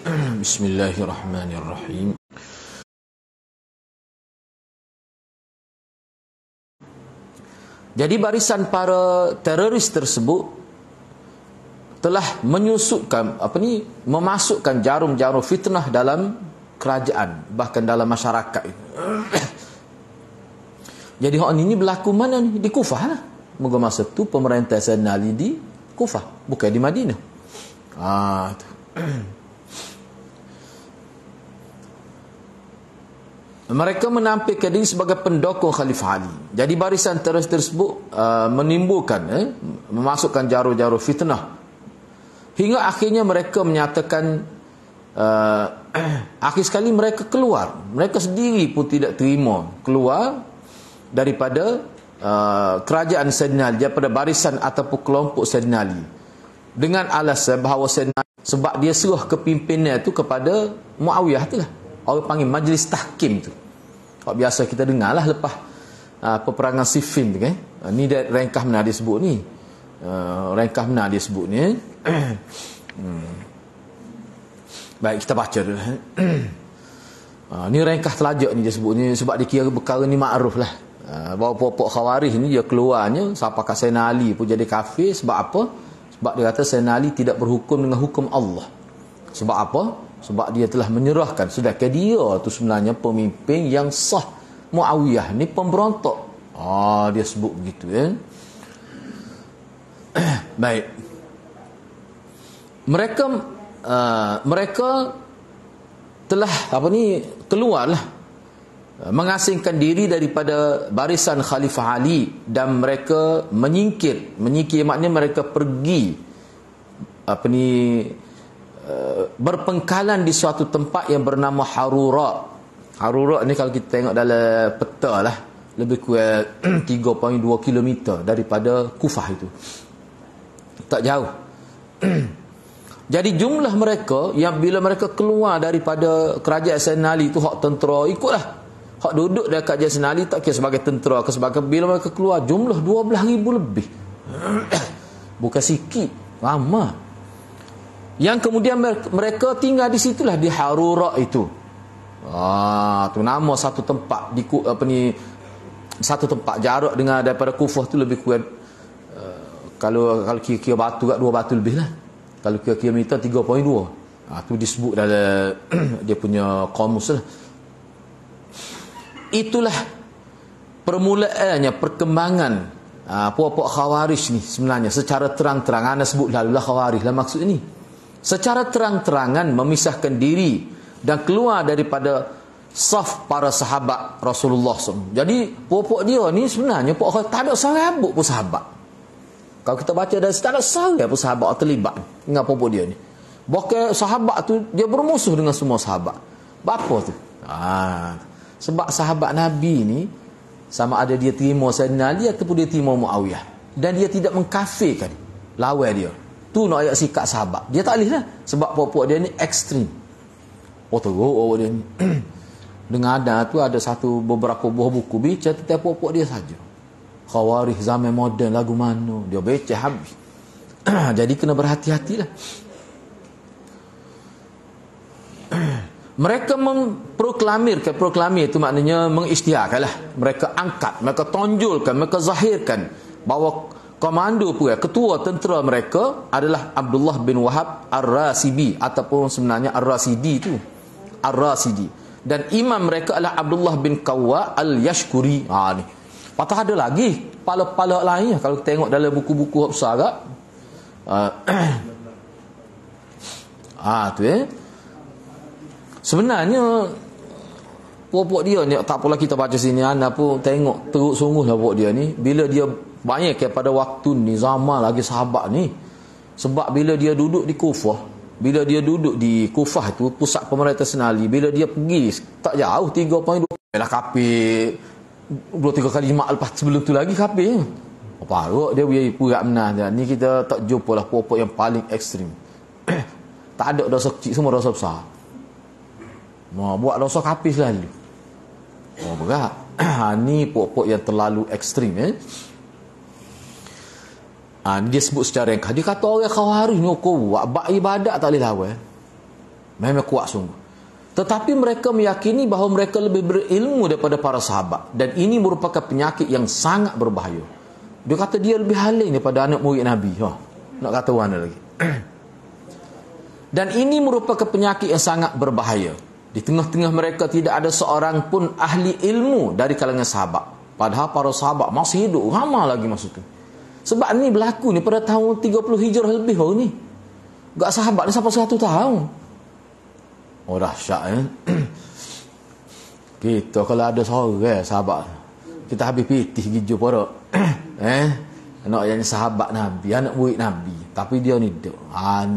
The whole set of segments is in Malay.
Bismillahirrahmanirrahim. Jadi barisan para teroris tersebut telah memasukkan jarum-jarum fitnah dalam kerajaan, bahkan dalam masyarakat. Jadi hak ini berlaku mana ni? Di Kufah lah. Moga masa tu pemerintah Sayyidina Ali di Kufah, bukan di Madinah. Tu. Mereka menampilkan diri sebagai pendukung Khalifah Ali. Jadi barisan teroris tersebut memasukkan jarum-jarum fitnah. Hingga akhirnya mereka menyatakan, akhir sekali mereka keluar. Mereka sendiri pun tidak terima keluar daripada kerajaan Sayyidina Ali, daripada barisan ataupun kelompok Sayyidina Ali, dengan alasan bahawa Sayyidina Ali, sebab dia suruh kepimpinannya tu kepada Muawiyah tu lah. Orang panggil majlis tahkim tu. Kalau biasa kita dengar lah lepas peperangan Siffin tu kan. Ni rengkah benar dia sebut ni. Rengkah benar dia sebut ni. Baik, kita baca dulu. Ni rengkah telajak ni dia sebut ni, sebab dia kira perkara ni makruf lah. Bahawa pokok Khawarij ni dia keluarnya siapa kat Sayyidina Ali pun jadi kafir. Sebab apa? Sebab dia kata Sayyidina Ali tidak berhukum dengan hukum Allah. Sebab apa? Sebab dia telah menyerahkan, sedangkan dia tu sebenarnya pemimpin yang sah. Muawiyah ni pemberontak. Dia sebut begitu kan. Baik. Mereka telah keluarlah, mengasingkan diri daripada barisan Khalifah Ali, dan mereka menyingkir maknanya mereka pergi berpengkalan di suatu tempat yang bernama Harura. Harura ni kalau kita tengok dalam peta lah, lebih kurang 3.2 km daripada Kufah itu. Tak jauh. Jadi jumlah mereka yang bila mereka keluar daripada kerajaan Sayyidina Ali tu, hak tentera ikutlah. Hak duduk dekat kerajaan Sayyidina Ali tak kira sebagai tentera ke sebagai, bila mereka keluar jumlah 12,000 lebih. Bukan sikit, ramai. Yang kemudian mereka tinggal di situlah, di Harura itu. Tu nama satu tempat satu tempat jarak dengan daripada Kufah tu lebih kurang kalau kira-kira batu kat 2 batu lebih lah. Kalau kira-kira meter 3.2. Tu disebut dalam dia punya kamus lah. Itulah permulaannya perkembangan puak-puak Khawarij ni sebenarnya secara terang-terangan. Anda sebut lalulah Khawarij lah maksud ni. Secara terang-terangan memisahkan diri dan keluar daripada saf para sahabat Rasulullah SAW. Jadi puak-puak dia ni sebenarnya puak tak ada serabut pun sahabat. Kalau kita baca dari tak ada serabut pun sahabat terlibat dengan puak-puak dia ni. Bahkan sahabat tu dia bermusuh dengan semua sahabat. Apa tu? Sebab sahabat Nabi ni sama ada dia terima Sayyidina Ali ataupun dia terima Muawiyah, dan dia tidak mengkafirkan lawan dia. Tu nak ayat sikap sahabat. Dia tak boleh lah. Sebab puak-puak dia ni ekstrim. Teruk dia ni. Dengan tu ada beberapa buah buku bicara tentang puak-puak dia saja. Khawarij zaman moden lagu mana. Dia baca habis. Jadi kena berhati-hatilah. Mereka proklamir itu maknanya mengisytiharkanlah. Mereka angkat, mereka tonjolkan, mereka zahirkan bahawa komando pula, ketua tentera mereka adalah Abdullah bin Wahab Ar-Rasibi, ataupun sebenarnya Ar-Rasidi tu. Ar-Rasidi. Dan imam mereka adalah Abdullah bin Qawwa Al-Yashkuri. Ni. Patah ada lagi pala-pala lain kalau tengok dalam buku-buku besar agak. Tu sebenarnya puak-puak dia ni, tak apalah kita baca sini, anda pun tengok teruk sungguh lah puak dia ni. Bila dia banyak pada waktu ni, zaman lagi sahabat ni. Sebab bila dia duduk di Kufah, bila dia duduk di Kufah tu, pusat pemerintah Sayyidina Ali, bila dia pergi tak jauh 3.2 lah kafir 2-3 kali jemaah lepas sebelum tu lagi kafir. Paruk dia punya purak menah dia. Ni kita tak jumpa lah puak-puak yang paling ekstrim. Tak ada dosa kecil, semua dosa besar. Buat dosa kafir selalu. Berat. Ni puak-puak yang terlalu ekstrim Dia sebut secara ringkas. Dia kata orang Khawarij ni buat ibadat tak boleh lawan. Memang kuat sungguh. Tetapi mereka meyakini bahawa mereka lebih berilmu daripada para sahabat. Dan ini merupakan penyakit yang sangat berbahaya. Dia kata dia lebih haling daripada anak murid Nabi. Nak kata mana lagi. Dan ini merupakan penyakit yang sangat berbahaya. Di tengah-tengah mereka tidak ada seorang pun ahli ilmu dari kalangan sahabat. Padahal para sahabat masih hidup. Ramai lagi masa tu. Sebab ni berlaku ni pada tahun 30 Hijrah lebih baru ni. Gak sahabat ni sampai 100 tahun. Oh dahsyat ya. Kita kalau ada seorang sahabat, kita habis pitih giju porok. Anak yang sahabat Nabi, anak murid Nabi, tapi dia ni duk.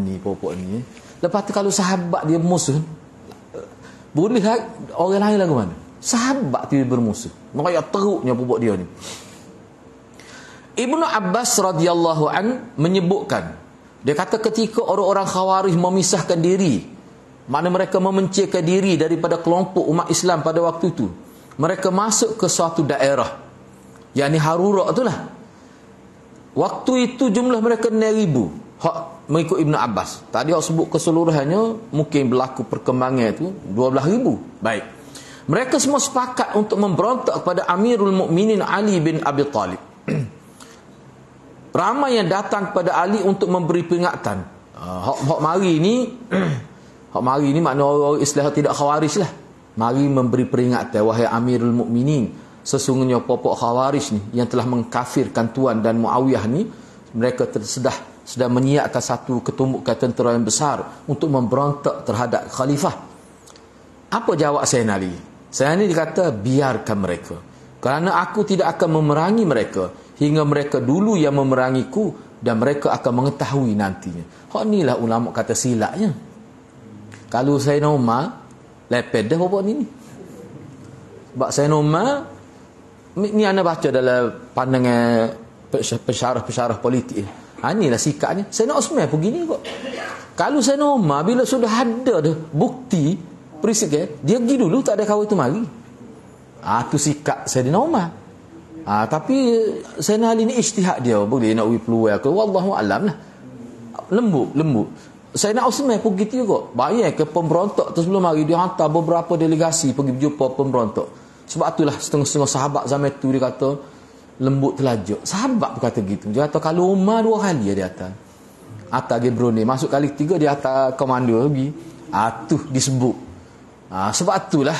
Ni pokok ni. Lepas tu kalau sahabat dia musuh, boleh orang lain lagu mana? Sahabat dia bermusuh. Makanya teruknya pokok dia ni. Ibnu Abbas radhiyallahu an menyebutkan, dia kata ketika orang-orang Khawarij memisahkan diri, mana mereka memencirkan diri daripada kelompok umat Islam pada waktu itu, mereka masuk ke suatu daerah, yakni Harura itulah. Waktu itu jumlah mereka 9,000. Hak mengikut Ibnu Abbas. Tadi aku sebut keseluruhannya, mungkin berlaku perkembangan itu 12,000. Baik. Mereka semua sepakat untuk memberontak kepada Amirul Mukminin Ali bin Abi Talib. Ramai yang datang kepada Ali untuk memberi peringatan. Hak mari ni hak mari ni makna orang Islam tidak Khawarij lah. Mari memberi peringatan, wahai Amirul Mukminin, sesungguhnya pokok Khawarij ni yang telah mengkafirkan Tuan dan Muawiyah ni, mereka sedang menyiapkan satu ketumbukan tentera yang besar untuk memberontak terhadap khalifah. Apa jawab Sayyidina Ali? Sayyidina Ali dikata, biarkan mereka, kerana aku tidak akan memerangi mereka hingga mereka dulu yang memerangiku, dan mereka akan mengetahui nantinya. Hak inilah ulama kata silapnya. Kalau Sayyidina Umar lepet dah bapak ni. Sebab Sayyidina Umar ni anda baca dalam pandangan pensyarah-pensyarah politik. Inilah sikapnya. Sayyidina Osman pun gini kok. Kalau Sayyidina Umar bila sudah ada dah bukti prinsip dia pergi dulu, tak ada kawal tu mari. Tu sikap Sayyidina Umar. Tapi Sayyidina Ali ni ijtihad dia, boleh nak peluang ke, wallahu alam lah. Lembut. Sayyidina Osman pun gitu juga. Bayar ke pemberontak tu sebelum hari dia hantar beberapa delegasi pergi berjumpa pemberontak. Sebab itulah setengah-setengah sahabat zaman itu dia kata lembut telajuk. Sahabat pun kata gitu. Dia kata kalau Umar 2 kali dia atas Brunei, masuk kali 3 dia atas komando lagi. Tu disebut. Sebab itulah,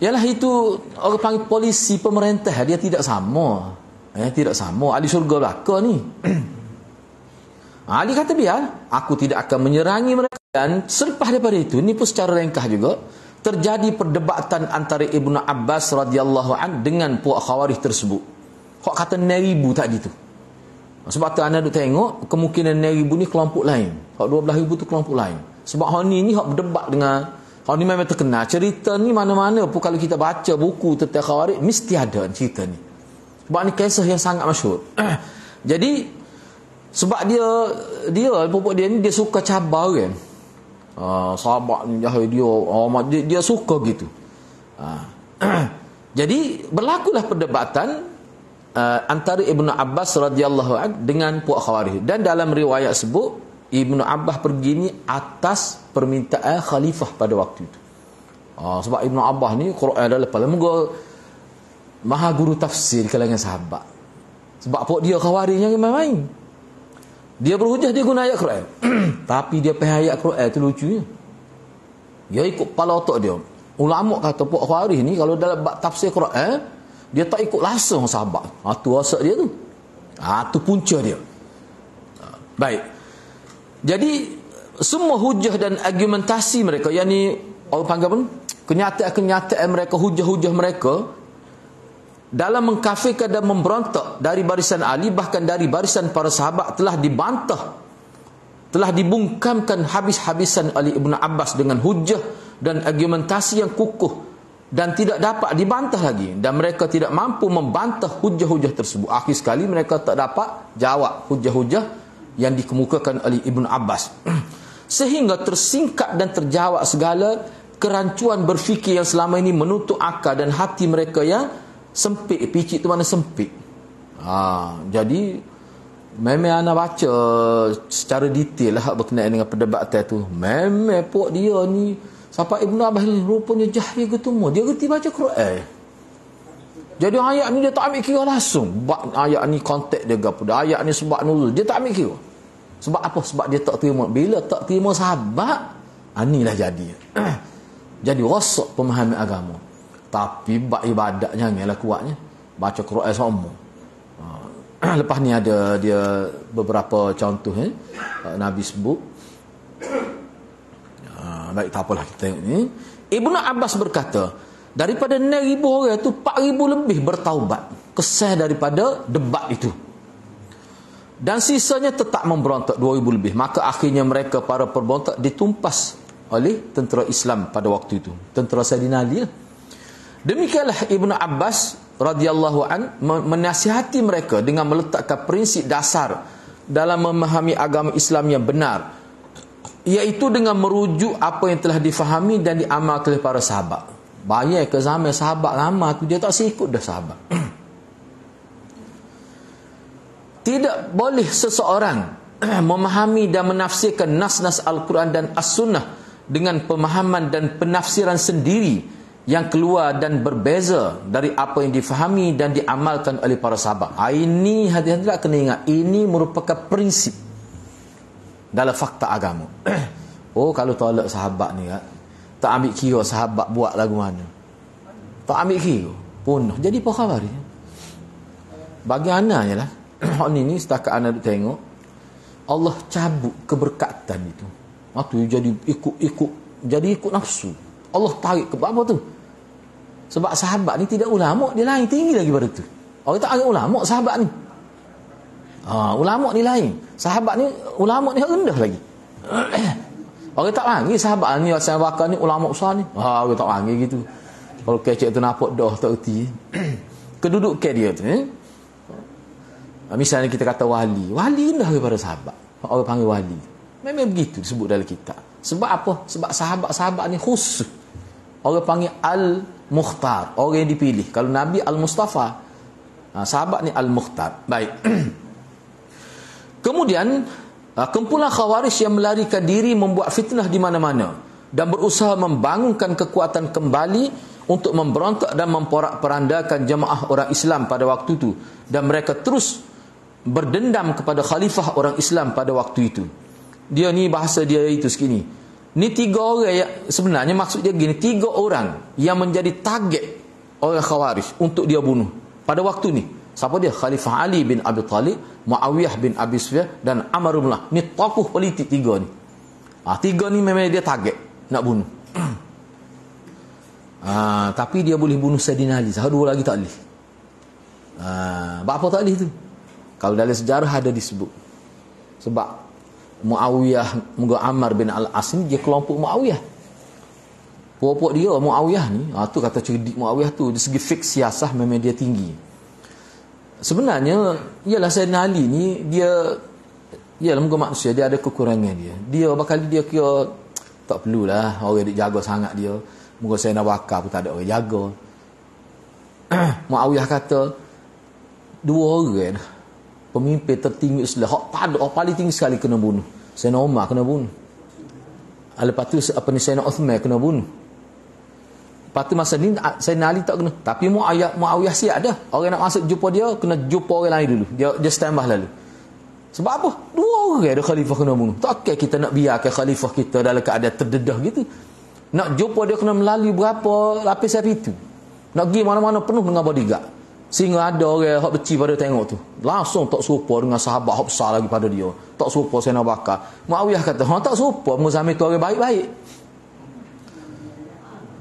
ialah itu orang panggil polisi pemerintah, dia tidak sama. Tidak sama. Ahli syurga belaka ni. Ali kata biar, aku tidak akan menyerangi mereka. Dan selepas daripada itu, ni pun secara ringkas juga, terjadi perdebatan antara Ibnu Abbas radhiyallahu an dengan puak Khawarij tersebut. Hak kata 9,000 tadi tu. Sebab tu anda duk tengok kemungkinan 9,000 ni kelompok lain. Hak 12,000 tu kelompok lain. Sebab hak ni hak berdebat dengan hak ni memang terkenal. Cerita ni mana-mana pun kalau kita baca buku tentang Khawarij mesti ada cerita ni. Sebab ni kisah yang sangat masyhur. Jadi sebab dia pokok dia ni dia suka cabar kan. Sahabat ni dia suka gitu. Jadi berlakulah perdebatan antara Ibnu Abbas radhiyallahu anhu dengan puak Khawarij. Dan dalam riwayat sebut Ibnu Abbas pergi ni atas permintaan khalifah pada waktu itu. Sebab Ibnu Abbas ni Quran dah lepas moga maha guru tafsir kalangan sahabat. Sebab puak dia Khawarij yang main-main. Dia berhujah dia guna ayat Quran. Tapi dia pahal ayat Quran tu lucunya. Dia ikut kepala otak dia. Ulama kata puak Khawarij ni kalau dalam bab tafsir Quran, dia tak ikut langsung sahabat. Tu asal dia tu. Tu punca dia. Baik. Jadi semua hujah dan argumentasi mereka, yakni orang panggil pun kenyataan-kenyataan mereka, hujah-hujah mereka dalam mengkafirkan dan memberontak dari barisan Ali, bahkan dari barisan para sahabat, telah dibantah, telah dibungkamkan habis-habisan oleh Ibnu Abbas dengan hujah dan argumentasi yang kukuh dan tidak dapat dibantah lagi, dan mereka tidak mampu membantah hujah-hujah tersebut. Akhir sekali mereka tak dapat jawab hujah-hujah yang dikemukakan oleh Ibnu Abbas. Sehingga tersingkap dan terjawab segala kerancuan berfikir yang selama ini menutup akal dan hati mereka yang sempit. Picit tu mana sempit. Jadi Memang ana baca secara detail lah berkenaan dengan perdebatan tu. Memang pok dia ni sampai Ibnu Abbas ni rupanya jahil ketemu. Dia reti baca Quran. Jadi ayat ni dia tak ambil kira langsung. Ayat ni konteks dia gapo. Ayat ni sebab nuzul. Dia tak ambil kira. Sebab apa? Sebab dia tak terima. Bila tak terima sahabat, inilah jadi. Jadi rosak pemahaman agama. Tapi bab ibadat janganlah kuatnya. Baca Quran semua. Lepas ni ada dia beberapa contoh Nabi sebut. Baik, tak apalah kita tengok ni. Ibnu Abbas berkata, daripada 6,000 orang tu 4,000 lebih bertaubat kesal daripada debat itu. Dan sisanya tetap memberontak 2,000 lebih. Maka akhirnya mereka para pemberontak ditumpas oleh tentera Islam pada waktu itu. Tentera Sayyidina Ali. Demikianlah Ibnu Abbas radhiyallahu an menasihati mereka dengan meletakkan prinsip dasar dalam memahami agama Islam yang benar, iaitu dengan merujuk apa yang telah difahami dan diamalkan oleh para sahabat. Bayar ke zaman sahabat lama tu dia tak sikut dah sahabat. Tidak boleh seseorang memahami dan menafsirkan nas-nas Al-Quran dan As-Sunnah dengan pemahaman dan penafsiran sendiri yang keluar dan berbeza dari apa yang difahami dan diamalkan oleh para sahabat. Ini hati-hati kena ingat, ini merupakan prinsip dalam fakta agama. Oh, kalau tolak sahabat ni tak ambil kira sahabat buat lagu mana, tak ambil kira punah, jadi apa khabar dia? Bagi anaknya lah. Ni setakat anak tengok Allah cabut keberkatan itu. Itu jadi ikut nafsu. Allah tarik ke apa tu? Sebab sahabat ni tidak ulama, dia lain tinggi lagi pada tu. Orang tak ada ulama sahabat ni. Ulama ni lain. Sahabat ni ulama ni rendah lagi. Orang tak panggil sahabat ni asal bakar ni ulama besar ni. Orang tak panggil gitu. Kalau kecek tu nampak dah tak erti. Kedudukan dia tu misalnya kita kata wali rendah daripada sahabat. Orang panggil wali. Memang begitu disebut dalam kitab. Sebab apa? Sebab sahabat-sahabat ni khusus. Orang panggil Al-Mukhtar, orang yang dipilih. Kalau Nabi Al-Mustafa, sahabat ni Al-Mukhtar. Baik. Kemudian kumpulan Khawarij yang melarikan diri membuat fitnah di mana-mana dan berusaha membangunkan kekuatan kembali untuk memberontak dan memporak-perandakan jemaah orang Islam pada waktu itu, dan mereka terus berdendam kepada khalifah orang Islam pada waktu itu. Dia ni bahasa dia itu segini. Ni 3 orang yang sebenarnya maksud dia gini, 3 orang yang menjadi target orang Khawarij untuk dia bunuh pada waktu ni. Siapa dia? Khalifah Ali bin Abi Talib, Muawiyah bin Abi Sufyan dan Amr bin As. Ni tokoh politik 3 ni. 3 ni memang dia target nak bunuh. Tapi dia boleh bunuh Sayyidina Ali. Satu dua lagi tak boleh. Apa tak boleh tu? Kalau dalam sejarah ada disebut. Sebab Muawiyah Ammar bin Al-As ni dia kelompok Muawiyah. Pokok dia Muawiyah ni, tu kata cerdik Muawiyah tu, dari segi fik siasah memang dia tinggi. Sebenarnya ialah Sayyidina Ali ni dia muka manusia dia ada kekurangan dia. Dia bakal dia kira tak perlulah orang dia jaga sangat dia. Muka Sayyidina Bakar pun tak ada orang jaga. Muawiyah kata 2 orang dah pemimpin tertinggi Islam, tak ada orang paling tinggi sekali kena bunuh. Sayyidina Umar kena bunuh. Lepas tu Sayyidina Uthman kena bunuh. Lepas tu masa ni Sayyidina Ali tak kena. Tapi Muawiyah siap dah. Orang nak masuk jumpa dia, kena jumpa orang lain dulu. Dia standby lalu. Sebab apa? 2 orang ada khalifah kena bunuh. Tak okay kita nak biarkan khalifah kita dalam keadaan terdedah gitu. Nak jumpa dia kena melalui berapa lapisan pintu. Nak pergi mana-mana penuh dengan bodyguard. Sehingga ada orang yang benci pada tengok tu. Langsung tak serupa dengan sahabat yang besar lagi pada dia. Tak serupa Sayyidina Bakar. Muawiyah kata, tak serupa Muzamil tu orang baik-baik.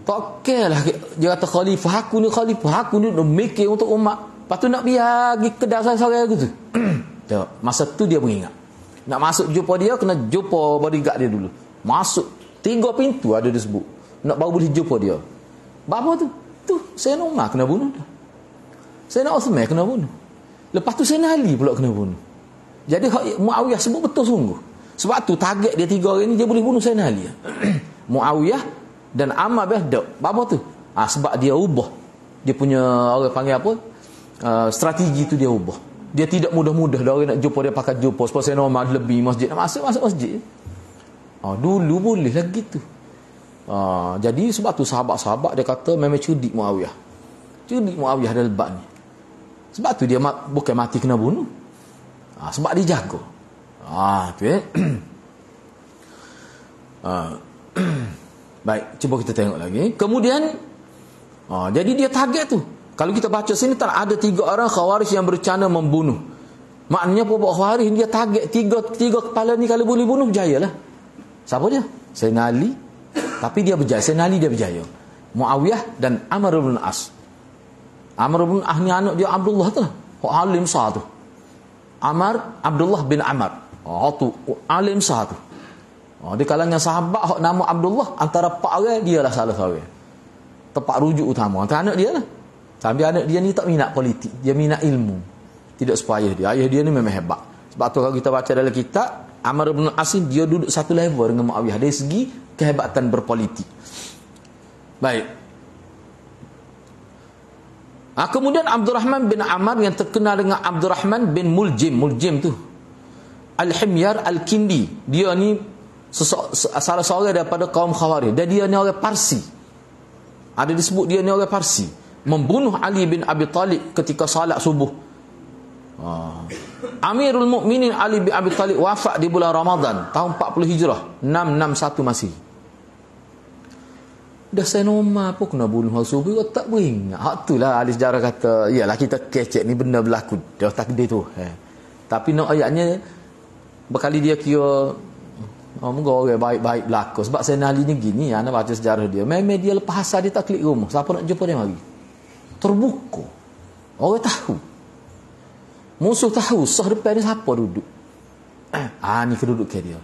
Tak okey lah. Dia kata khalifah aku ni dah mikir untuk umat. Lepas tu nak biar pergi kedai seorang-seorang gitu. Masa tu dia mengingat. Nak masuk jumpa dia, kena jumpa bodyguard dia dulu. Masuk 3 pintu ada disebut. Nak baru boleh jumpa dia. Apa tu? Tu Sayyidina Umar kena bunuh dah. Sayyidina Uthman kena bunuh. Lepas tu Sayyidina Ali pula kena bunuh. Jadi Muawiyah sebut betul sungguh. Sebab tu target dia 3 orang ni dia boleh bunuh Sayyidina Ali. Muawiyah dan Ammar bin As. Apa tu? Sebab dia ubah. Dia punya orang panggil apa? Strategi tu dia ubah. Dia tidak mudah-mudah dah orang nak jumpa dia pakai jumpa. Sebab saya normal lebih masjid. Nak masuk masjid. Dulu boleh lagi tu. Jadi sebab tu sahabat-sahabat dia kata memang cerdik Muawiyah. Cerdik Muawiyah dah lebat ni. Sebab tu dia bukan mati kena bunuh. Sebab dia jaga. Tu Baik, cuba kita tengok lagi. Kemudian jadi dia target tu. Kalau kita baca sini tak ada 3 orang Khawarij yang berencana membunuh. Maknanya pokok Khawarij dia target tiga kepala ni kalau boleh bunuh berjayalah. Siapa dia? Sayyidina Ali. Tapi dia berjaya. Sayyidina Ali dia berjaya. Muawiyah dan Amr bin As. Amr bin As ni anak dia Abdullah tu. Hak alim sah tu. Abdullah bin Amr. Tu alim sah tu. Di kalangan sahabat hak nama Abdullah antara 4 orang dialah salah seorang. Tempat rujuk utama. Antara anak dia lah. Tapi anak dia ni tak minat politik. Dia minat ilmu. Tidak supaya dia. Ayah dia ni memang hebat. Sebab tu kalau kita baca dalam kitab, Amr bin As dia duduk satu level dengan Muawiyah dari segi kehebatan berpolitik. Baik. Kemudian Abdurrahman bin Amr yang terkenal dengan Abdurrahman bin Muljim. Muljim tu Al-Himyar Al-Kindi. Dia ni salah seorang daripada kaum Khawarij. Dan dia ni orang Parsi. Ada disebut dia ni orang Parsi. Membunuh Ali bin Abi Talib ketika salat subuh. Amirul Mukminin Ali bin Abi Talib wafat di bulan Ramadan tahun 40 Hijrah 661 Masihi. Dah saya normal pun kena bunuh hari subuh, kau tak beringat. Hak tu lah ahli sejarah kata, iyalah kita kecek ni benda berlaku dah takdir tu. Tapi nak ayatnya berkali dia kira moga orang baik-baik berlaku. Sebab saya Ali ni gini, anda baca sejarah dia. Memang dia lepas asal dia tak klik rumah. Siapa nak jumpa dia mari? Terbuka. Orang tahu. Musuh tahu sah depan ni siapa duduk. Ni kedudukan dia.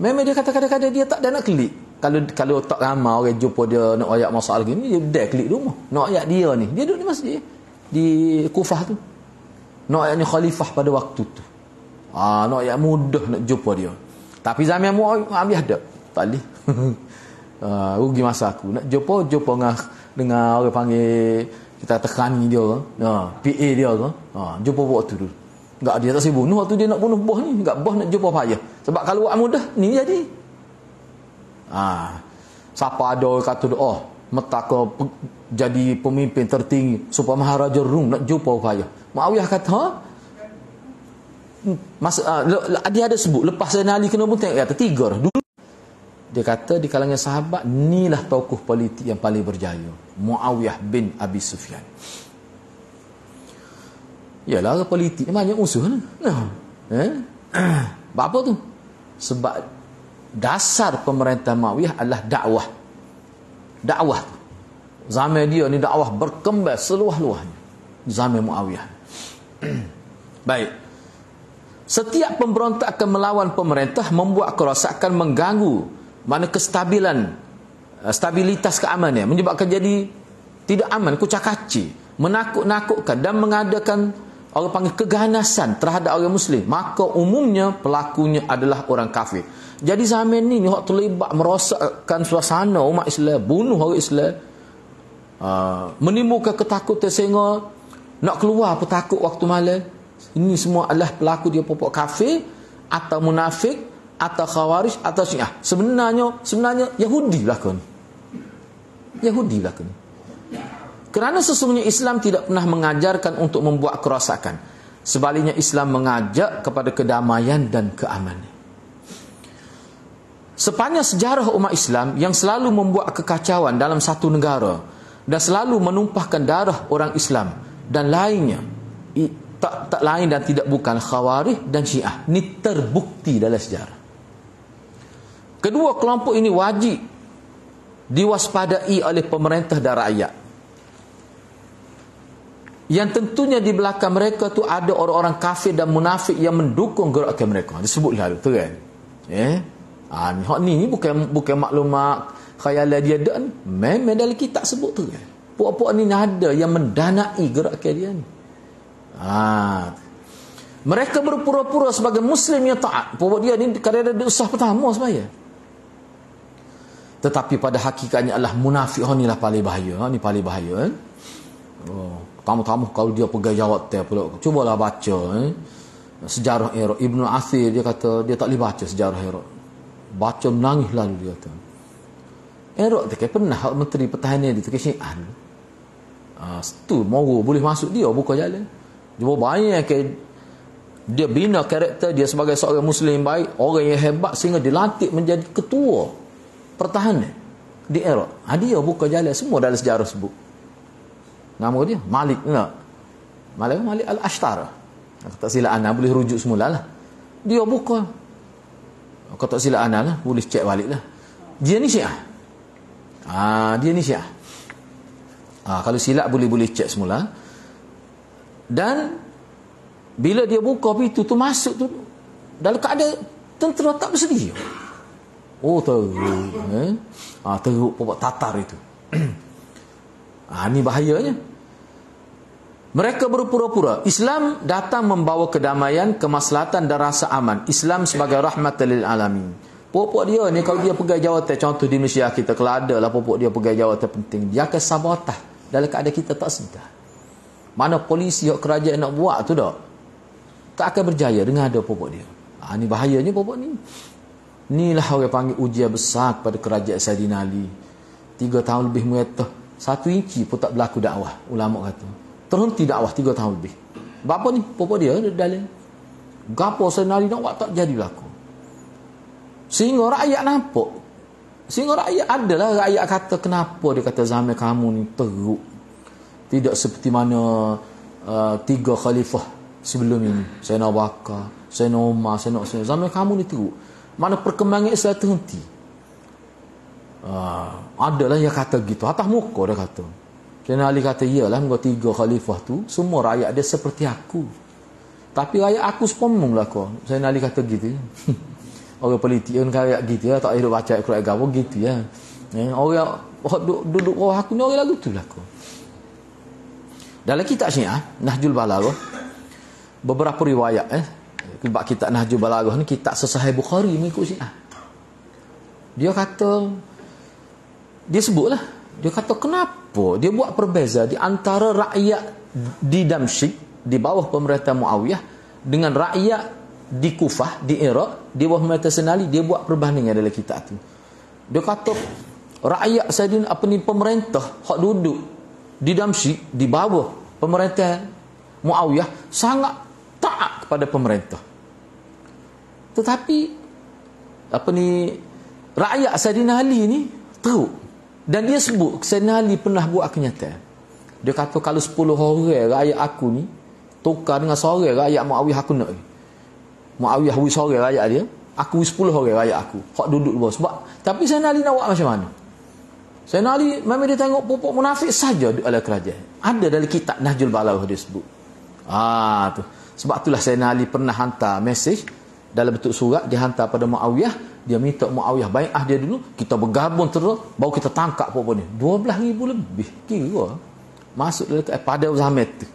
Memang dia kata kadang-kadang dia tak ada nak klik. Kalau tak ramai orang jumpa dia nak ayat masalah gini, dia dah klik rumah. Nak ayat dia ni. Dia duduk di masjid. Di Kufah tu. Nak ayat ni khalifah pada waktu tu. Nak ayat mudah nak jumpa dia. Tapi zaman Muawiyah ada. Tak boleh. Rugi masa aku. Nak jumpa dengan orang panggil, kita tekani dia PA dia jumpa waktu tu. Enggak, dia tak bunuh waktu dia nak bunuh bos ni. Enggak, bos nak jumpa payah. Sebab kalau buat mudah ni jadi. Siapa ada orang kata metaka jadi pemimpin tertinggi supaya Maharaja Rum nak jumpa payah. Muawiyah kata dia ada sebut lepas Sayyidina Ali kena bunuh, kata 3 dulu. Dia kata di kalangan sahabat inilah tokoh politik yang paling berjaya, Muawiyah bin Abi Sufyan. Yalah, orang politik ni banyak musuh kan. Apa tu? Sebab dasar pemerintah Muawiyah adalah dakwah. Dakwah tu. Zaman dia ni dakwah berkembang seluas-luasnya. Zaman Muawiyah. Baik. Setiap pemberontakan melawan pemerintah membuat kerosakan, mengganggu mana stabilitas keamanan, menyebabkan jadi tidak aman, kucak-kacir, menakut-nakutkan dan mengadakan orang panggil keganasan terhadap orang Muslim. Maka umumnya pelakunya adalah orang kafir. Jadi zaman ni hak terlibat merosakkan suasana umat Islam, bunuh orang Islam, menimbulkan ketakutan sehingga nak keluar pun takut waktu malam. Ini semua adalah pelaku dia pokok kafir atau munafik atau Khawarij atau Syiah. Sebenarnya Yahudi belakang. Yahudi belakang. Kerana sesungguhnya Islam tidak pernah mengajarkan untuk membuat kerosakan. Sebaliknya Islam mengajak kepada kedamaian dan keamanan. Sepanjang sejarah umat Islam yang selalu membuat kekacauan dalam satu negara dan selalu menumpahkan darah orang Islam dan lainnya, tak lain dan tidak bukan Khawarij dan Syiah. Ini terbukti dalam sejarah. Kedua kelompok ini wajib diwaspadai oleh pemerintah dan rakyat. Yang tentunya di belakang mereka tu ada orang-orang kafir dan munafik yang mendukung gerakan mereka. Disebut lalu terang. Ni bukan maklumat khayalan dia dan memang dalam kitab sebut terang. Puak-puak ni ada yang mendanai gerakan dia ni. Mereka berpura-pura sebagai Muslim yang taat. Puak dia ni kadang-kadang dia usah pertama sebenarnya. Tetapi pada hakikatnya adalah munafik. Ni lah paling bahaya. Ni paling bahaya. Tamu-tamu kalau dia pegang jawab pula. Cubalah baca sejarah Iraq. Ibnu Athir dia kata dia tak boleh baca sejarah Iraq. Baca menangis lalu dia kata. Iraq tu pernah menteri pertahanan dia tu Syiah. Tu mau boleh masuk dia buka jalan. Dia banyak dia bina karakter dia sebagai seorang muslim baik, orang yang hebat sehingga dilantik menjadi ketua pertahanan di Iraq. Dia buka jalan semua dalam sejarah sebut. Nama dia Malik Al-Ashtara. Tak silap ana boleh rujuk semulalah. Dia buka. Kau tak silap ana lah, boleh cek baliklah. Dia ni Syiah. Dia ni Syiah. Kalau silap boleh cek semula. Dan bila dia buka pintu tu masuk tu dalam keadaan tentera tak bersedia. Teruk. Teruk pokok Tatar itu. Ni bahayanya. Mereka berpura-pura Islam datang membawa kedamaian, kemaslahatan dan rasa aman. Islam sebagai rahmatan lil alamin. Pokok dia ni kalau dia pegang jawatan, contoh di Malaysia kita kalau ada lah pokok dia pegang jawatan penting, dia akan sabotah dalam keadaan kita tak sedar. Mana polisi yang kerajaan nak buat tu tak akan berjaya dengan ada pokok dia. Ni bahayanya pokok ni. Inilah orang panggil ujian besar kepada kerajaan Saidina Ali. 3 tahun lebih muetah, 1 inci pun tak berlaku dakwah. Ulama kata terhenti dakwah 3 tahun lebih. Berapa ni pokok dia dalam gapo Saidina Ali nak buat tak jadi berlaku. Sehingga rakyat nampak. Sehingga rakyat adalah rakyat kata kenapa dia kata zaman kamu ni teruk. Tidak seperti mana 3 khalifah sebelum ini. Sayyidina Abu Bakar, Sayyidina Umar, Sayyidina Utsman. Zaman kamu ni teruk. Mana perkembangan Islam terhenti. Adalah yang kata gitu. Atas muka dia kata. Sayyidina Ali kata iyalah engkau 3 khalifah tu semua rakyat dia seperti aku. Tapi rakyat aku sepomong lah kau. Sayyidina Ali kata gitu. Orang politik kan kayak gitu ya, tak hidup baca Al-Quran agama gitu ya. Orang duduk bawah aku ni orang lagu tu lah kau. Dalam kitab Syiah Nahjul Balaghah beberapa riwayat sebab kitab Nahjul Balaghah ni kitab sesahih Bukhari mengikut Syiah. Dia kata dia sebutlah, dia kata kenapa dia buat perbezaan di antara rakyat di Damsyik di bawah pemerintahan Muawiyah dengan rakyat di Kufah, di Iraq, di bawah pemerintahan Saidina Ali. Dia buat perbandingan dalam kitab tu. Dia kata rakyat Saidina pemerintah hak duduk di Damsyik di bawah pemerintahan Muawiyah sangat taat kepada pemerintah. Tetapi rakyat Saidina Ali ni teruk. Dan dia sebut Saidina Ali pernah buat kenyataan. Dia kata kalau 10 orang rakyat aku ni tukar dengan seorang rakyat Muawiyah aku nak. Muawiyah wis seorang rakyat dia, aku wis 10 orang rakyat aku. Hak duduk bawah sebab tapi Saidina Ali nak buat macam mana? Saidina Ali memang dia tengok pupuk munafik saja di dalam kerajaan. Ada dalam kitab Nahjul Balaghah dia sebut. Tu. Sebab itulah Saidina Ali pernah hantar mesej dalam bentuk surat dia hantar pada Muawiyah. Dia minta Muawiyah bai'ah dia dulu, kita bergabung terus baru kita tangkap pupuk ni. 12,000 lebih kira masuk dalam pada zaman tu.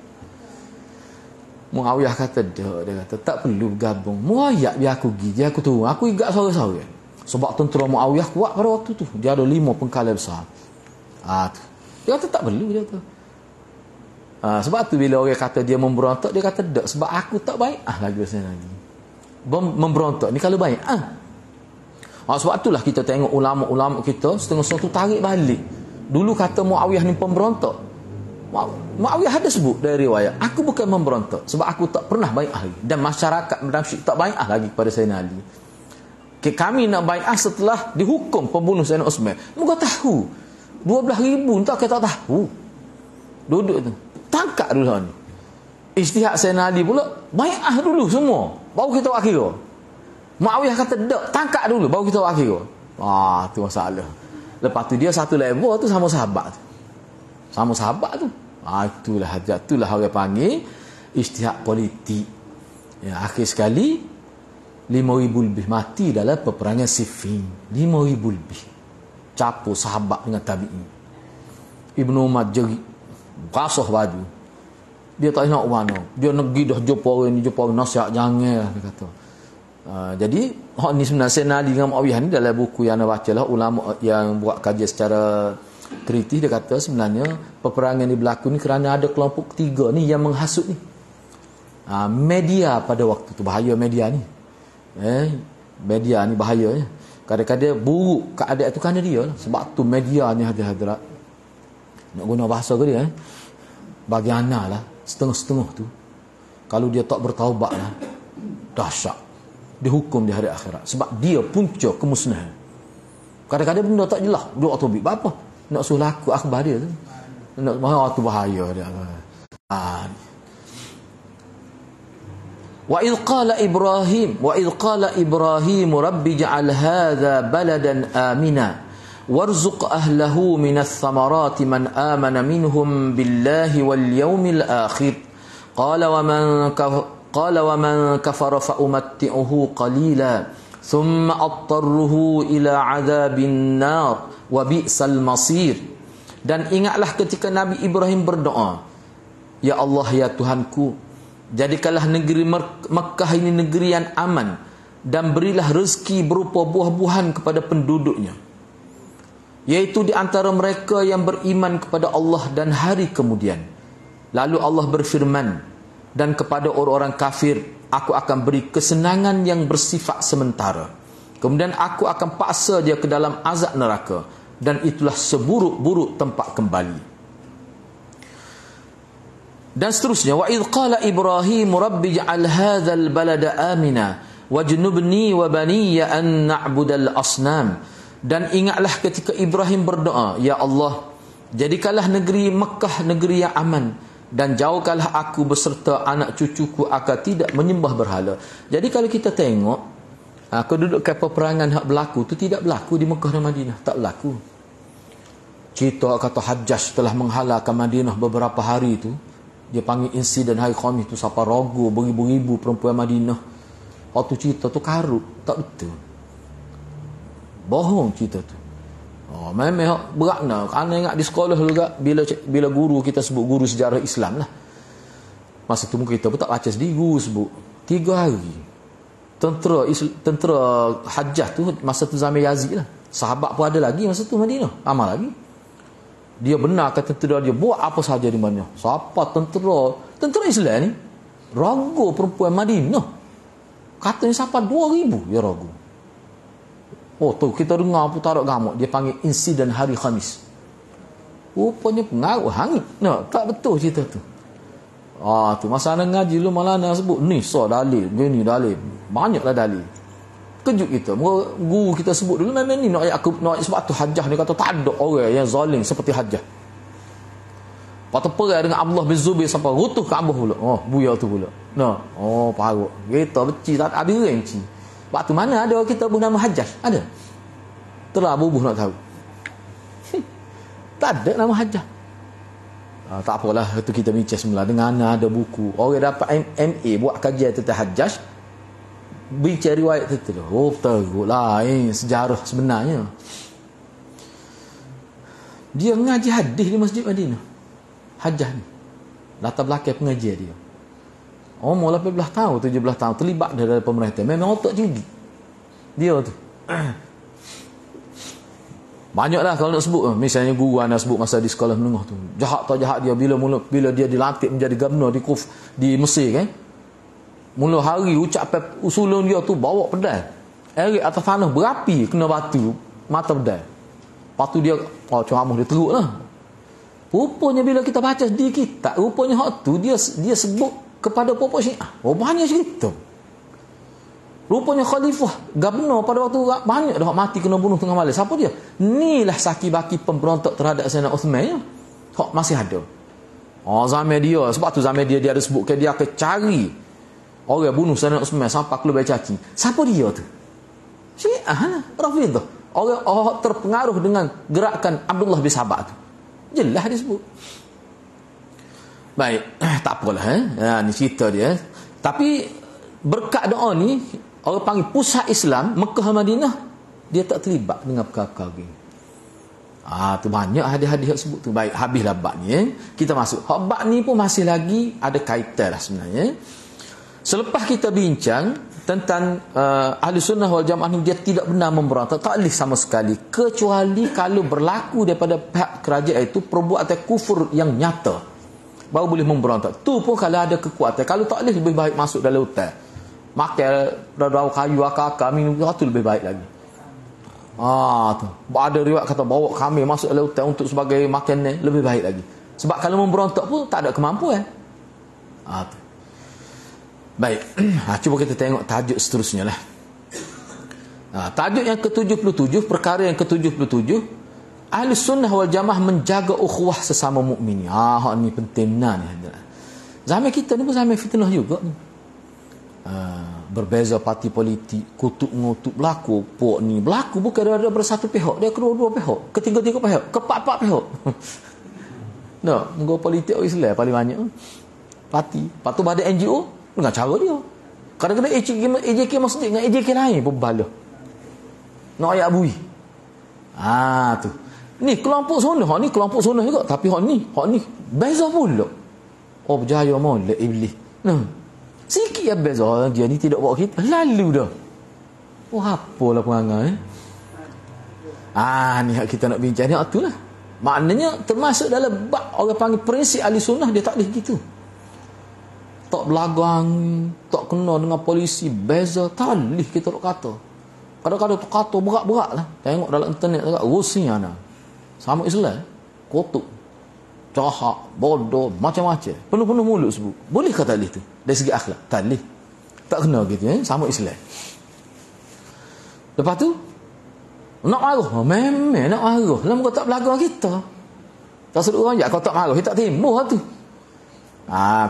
Muawiyah kata dia kata tak perlu bergabung. Muawiyah biar aku pergi, dia aku turun. Aku ingat sorang-sorang. Sebab tentera Muawiyah kuat pada waktu tu. Dia ada 5 pengkala besar. Tu. Dia kata tak perlu dia kata. Sebab tu bila orang kata dia memberontak, dia kata tak sebab aku tak baik lagi Saidina Ali. Memberontak ni kalau baik sebab itulah kita tengok ulama-ulama kita setengah-setengah tu tarik balik. Dulu kata Muawiyah ni pemberontak. Muawiyah ada sebut dari riwayat, aku bukan memberontak sebab aku tak pernah bai'ah lagi dan masyarakat Damsyik tak bai'ah lagi kepada Saidina Ali. Kami nak bai'ah setelah dihukum pembunuh Saidina Utsman. Moga tahu 12,000 tak kita tahu. Duduk tu. Tangkap dulu ni. Ijtihad Saidina Ali pula bai'ah dulu semua baru kita buat kira. Muawiyah kata tak, tangkap dulu baru kita buat kira. Tu masalah. Lepas tu dia satu level tu sama sahabat tu. Sama sahabat tu. Itulah orang panggil ijtihad politik. Ya, akhir sekali 5,000 lebih mati dalam peperangan Siffin. 5,000 lebih. Capur sahabat dengan tabi'in. Ibnu Umar jerit. Basah baju. Dia tak nak mana. Dia negeri dah jumpa orang ni, jumpa orang nasihat jangan dia kata. Jadi hak ni sebenarnya Saidina Ali dengan Muawiyah ni dalam buku yang anda baca lah ulama yang buat kajian secara Kriti dia kata sebenarnya peperangan ni berlaku ni kerana ada kelompok ketiga ni yang menghasut ni. Media pada waktu tu, bahaya media ni. Media ni bahayanya. Kadang-kadang buruk keadaan tu kerana dia lah. Sebab tu media ni hadirat. Nak guna bahasa ke dia bagi anak lah, setengah-setengah tu kalau dia tak bertaubat lah, dahsyat, dihukum di hari akhirat. Sebab dia punca kemusnahan. Kadang-kadang benda tak jelas, duk tobik apa nak suruh laku akhbar dia tu, nak tu bahaya dia. Wa idh qala Ibrahim rabbi ja'al hadha baladan amina warzuq ahlahu minas thamarati man amana minhum billahi wal yawmil akhir qala wa man kafara fa umatti'uhu qalila thumma attarruhu ila adzabin nar wa bi'sal masir. Dan ingatlah ketika Nabi Ibrahim berdoa, ya Allah, ya Tuhanku, jadikanlah negeri Makkah ini negeri yang aman dan berilah rezeki berupa buah-buahan kepada penduduknya, yaitu di antara mereka yang beriman kepada Allah dan hari kemudian. Lalu Allah berfirman, dan kepada orang-orang kafir aku akan beri kesenangan yang bersifat sementara, kemudian aku akan paksa dia ke dalam azab neraka, dan itulah seburuk-buruk tempat kembali. Dan seterusnya, wa idh qala Ibrahim rabbi ja'al hadzal balada amina wajnubni wa baniya an na'budal asnam. Dan ingatlah ketika Ibrahim berdoa, ya Allah, jadikanlah negeri Mekah negeri yang aman dan jauhkanlah aku beserta anak cucuku agar tidak menyembah berhala. Jadi kalau kita tengok kedudukan peperangan hak berlaku tu tidak berlaku di Mekah dan Madinah, tak berlaku. Cerita kata Hajjaj telah menghalalkan Madinah beberapa hari tu, dia panggil insiden hari Khamis tu, siapa rogo beribu-ribu perempuan Madinah. Waktu cerita tu karut, tak betul, bohong cerita tu. Memang beratnya. Kerana ingat di sekolah juga bila guru kita sebut guru sejarah Islam lah, masa tu mungkin kita pun tak baca sendiri, guru sebut 3 hari tentera Hajjaj tu, masa tu zaman Yazid lah, sahabat pun ada lagi masa tu Madinah, amal lagi. Dia benarkan tentera dia buat apa saja di mana. Siapa tentera Islam ni ragu perempuan Madinah, katanya siapa 2,000 ya ragu. Tu kita dengar putarak gamuk, dia panggil insiden hari Khamis. Rupanya pengaruh hangit. Tak betul cerita tu. Tu masa nak ngaji lu malah nak sebut ni dalil, gini dalil, banyaklah dalil. Kejut kita. Guru kita sebut dulu memang ni nak sebab tu Hajjaj ni kata tak ada orang yang zalim seperti Hajjaj. Patut perang dengan Abdullah bin Zubair sampai rutuh Kaabah pula. Buya tu pula. Parut. Kita beci tak habis renci. Waktu mana ada kita buh nama Hajjaj? Ada? Telah bubuh nak tahu. Tak ada nama Hajjaj. Tak apalah, itu kita bincang semula. Dengan ada buku. Orang dapat MA buat kajian tentang Hajjaj, bincang riwayat tu. Teruk lah sejarah sebenarnya. Dia ngaji hadis di Masjid Madinah, Hajjaj ni. Latar belakang pengajian dia, umur 18 tahun, 17 tahun, terlibat dalam pemerintah. Memang otak judi dia tu. Banyaklah kalau nak sebut. Misalnya guru anak sebut masa di sekolah menengah tu, jahat tak jahat dia bila dia dilantik menjadi gubernur di Mesir kan. Mula hari ucapan usulun dia tu bawa pedal, erik atas tanah berapi, kena batu mata pedal. Lepas tu dia ceramah dia teruk lah. Rupanya bila kita baca di kitab, rupanya hak tu dia sebut kepada pokok Syiah. Banyak cerita. Rupanya khalifah gubernur pada waktu banyak dah mati kena bunuh tengah malam. Siapa dia? Inilah saki baki pemberontak terhadap Sayyidina Uthman ya. Hak masih ada. Zaman dia, sebab tu zaman dia ada sebut ke dia akan cari orang bunuh Sayyidina Uthman sampai keluar caci. Siapa dia tu? Syiah lah, Rafidah. Orang terpengaruh dengan gerakan Abdullah bin Sabah tu. Jelas dia sebut. Baik, tak apalah ni cerita dia. Tapi berkat doa ni, orang panggil pusat Islam Mekah Madinah, dia tak terlibat dengan perkara-perkara ni. Tu banyak hadis-hadis sebut tu. Baik, habislah bab ni. Kita masuk. Bab ni pun masih lagi ada kaitan lah sebenarnya. Selepas kita bincang tentang ahli sunnah wal jamaah ni, dia tidak benar memberontak, tak boleh sama sekali, kecuali kalau berlaku daripada pihak kerajaan itu perbuatan kufur yang nyata, baru boleh memberontak. Tu pun kalau ada kekuatan. Kalau tak boleh, lebih baik masuk dalam hutan, makan daun kayu akar-akar, minum tu lebih baik lagi. Tu ada riwayat kata bawa kami masuk dalam hutan untuk sebagai makanan, lebih baik lagi. Sebab kalau memberontak pun tak ada kemampuan. Tu. Baik, cuba kita tengok tajuk seterusnya lah. Tajuk yang ke-77, perkara yang ke-77, ahli sunnah wal jamaah menjaga ukhuwah sesama mukmin. Hak ni penting benar ni. Zaman kita ni pun zaman fitnah juga ni. Berbeza parti politik, kutuk-ngutuk berlaku. Pok ni berlaku bukan ada bersatu pihak, dia kedua-dua pihak, ketiga-tiga pihak, keempat-empat pihak. Menggau politik Islam paling banyak parti. Lepas tu ada NGO dengan cara dia. Kadang-kadang AJK masjid dengan AJK lain pun bala. Nak ayat bui. Tu. Ni kelompok sunnah, ni kelompok sunnah juga, tapi hak ni beza pula. Berjaya molek iblis. Sikit yang beza, dia ni tidak bawa kita lalu dah. Apalah perangai. Ni hak kita nak bincang ni, itulah. Maknanya termasuk dalam bab orang panggil prinsip ahli sunnah, dia tak boleh gitu. Tak belagang, tak kena dengan polisi, beza, tak boleh kita nak kata. Kadang-kadang tu kata berat-berat lah. Tengok dalam internet dekat Rusia lah. Sama Islam, kotuk, jahat, bodoh, macam-macam. Penuh-penuh mulut sebut. Boleh kata boleh tu? Dari segi akhlak, tak boleh. Tak kena gitu sama Islam. Lepas tu nak marah, memang nak marah. Lama kau tak belaga kita. Tak suruh orang kau tak marah, kita tak timbul tu.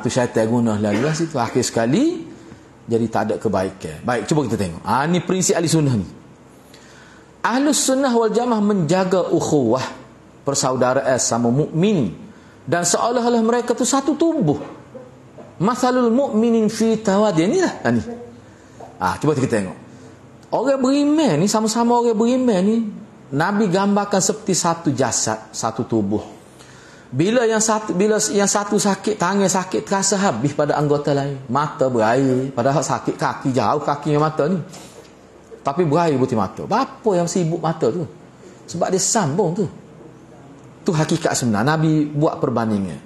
Tu syaitan guna lalu lah situ. Akhir sekali jadi tak ada kebaikan. Baik, cuba kita tengok. Ni prinsip ahli sunnah ni. Ahli sunnah wal jamaah menjaga ukhuwah, persaudaraan sama mukmin, dan seolah-olah mereka tu satu tubuh. Masalul mu'minin fi tawadi. Ni lah ni. Cuba kita tengok. Orang beriman ni, sama-sama orang beriman ni, Nabi gambarkan seperti satu jasad, satu tubuh. Bila yang satu sakit, tangan sakit, terasa habis pada anggota lain. Mata berair, padahal sakit kaki, jauh kakinya mata ni, tapi berair putih mata. Apa yang sibuk mata tu? Sebab dia sambung tu. Tu hakikat sebenar. Nabi buat perbandingan.